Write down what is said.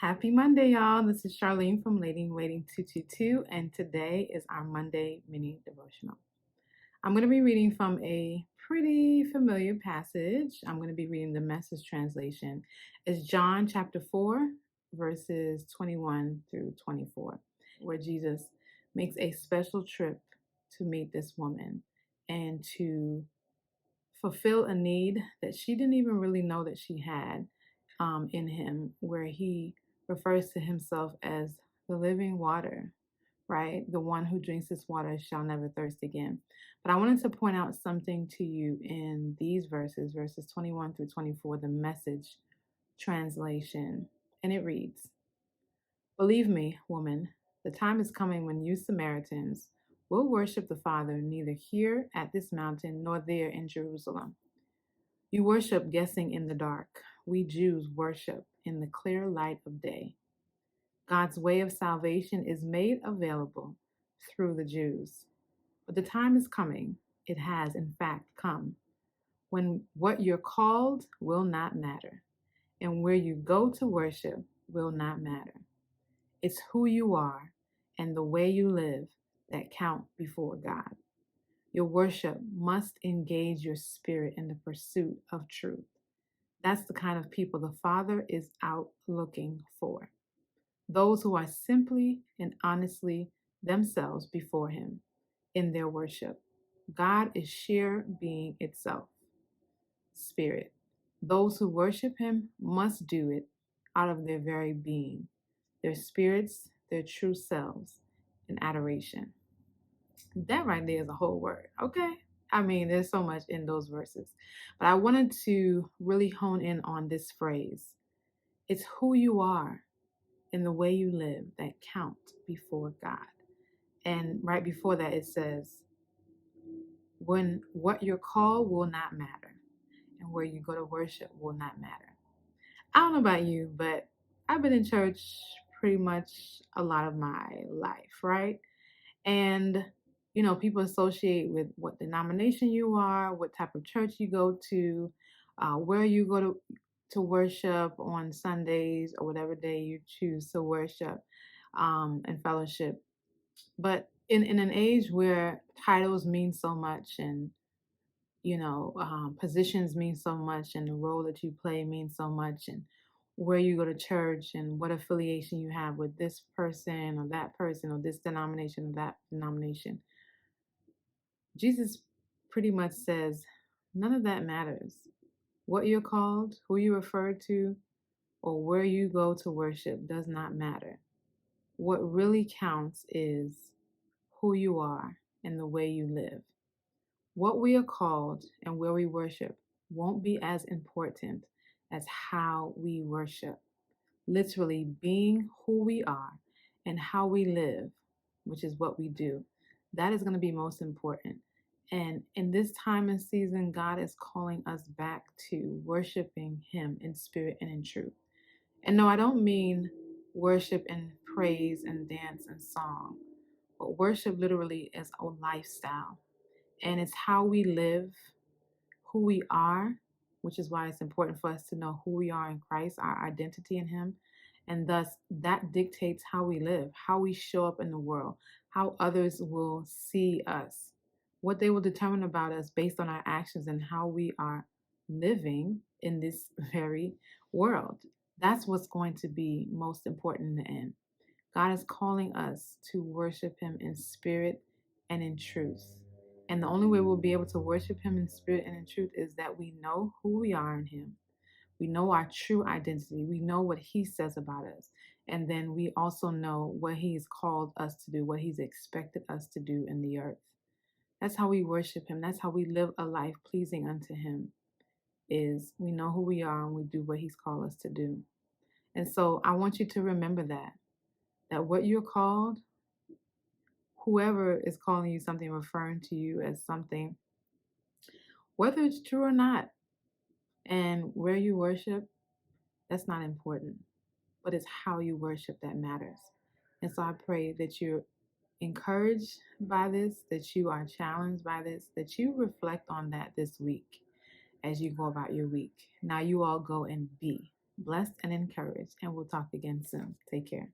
Happy Monday, y'all. This is Charlene from Lady in Waiting 222, and today is our Monday mini devotional. I'm going to be reading from a pretty familiar passage. I'm going to be reading the Message translation. It's John chapter 4, verses 21 through 24, where Jesus makes a special trip to meet this woman and to fulfill a need that she didn't even really know that she had in him, where he refers to himself as the living water, right? The one who drinks this water shall never thirst again. But I wanted to point out something to you in these verses 21 through 24, the Message translation. And it reads, "Believe me, woman, the time is coming when you Samaritans will worship the Father neither here at this mountain nor there in Jerusalem. You worship guessing in the dark. We Jews worship in the clear light of day. God's way of salvation is made available through the Jews. But the time is coming, it has in fact come, when what you're called will not matter, and where you go to worship will not matter. It's who you are and the way you live that count before God. Your worship must engage your spirit in the pursuit of truth. That's the kind of people the Father is out looking for. Those who are simply and honestly themselves before Him in their worship. God is sheer being itself, spirit. Those who worship Him must do it out of their very being, their spirits, their true selves, in adoration." That right there is a whole word, okay? I mean, there's so much in those verses. But I wanted to really hone in on this phrase. It's who you are and the way you live that count before God. And right before that, it says, when what you're called will not matter, and where you go to worship will not matter. I don't know about you, but I've been in church pretty much a lot of my life, right? And, people associate with what denomination you are, what type of church you go to, where you go to worship on Sundays or whatever day you choose to worship and fellowship. But in an age where titles mean so much and, positions mean so much and the role that you play means so much and where you go to church and what affiliation you have with this person or this denomination or that denomination. Jesus pretty much says none of that matters. What you're called, who you refer to, or where you go to worship does not matter. What really counts is who you are and the way you live. What we are called and where we worship won't be as important as how we worship. Literally being who we are and how we live, which is what we do. That is going to be most important. And in this time and season, God is calling us back to worshiping Him in spirit and in truth. And no, I don't mean worship and praise and dance and song, but worship literally is a lifestyle. And it's how we live, who we are, which is why it's important for us to know who we are in Christ, our identity in Him. And thus, that dictates how we live, how we show up in the world, how others will see us, what they will determine about us based on our actions and how we are living in this very world. That's what's going to be most important in the end. God is calling us to worship Him in spirit and in truth. And the only way we'll be able to worship Him in spirit and in truth is that we know who we are in Him. We know our true identity. We know what He says about us. And then we also know what He's called us to do, what He's expected us to do in the earth. That's how we worship Him. That's how we live a life pleasing unto Him, is we know who we are and we do what He's called us to do. And so I want you to remember that what you're called, whoever is calling you something, referring to you as something, whether it's true or not, and where you worship, that's not important, but it's how you worship that matters. And so I pray that you're encouraged by this, that you are challenged by this, that you reflect on that this week as you go about your week. Now you all go and be blessed and encouraged, and we'll talk again soon. Take care.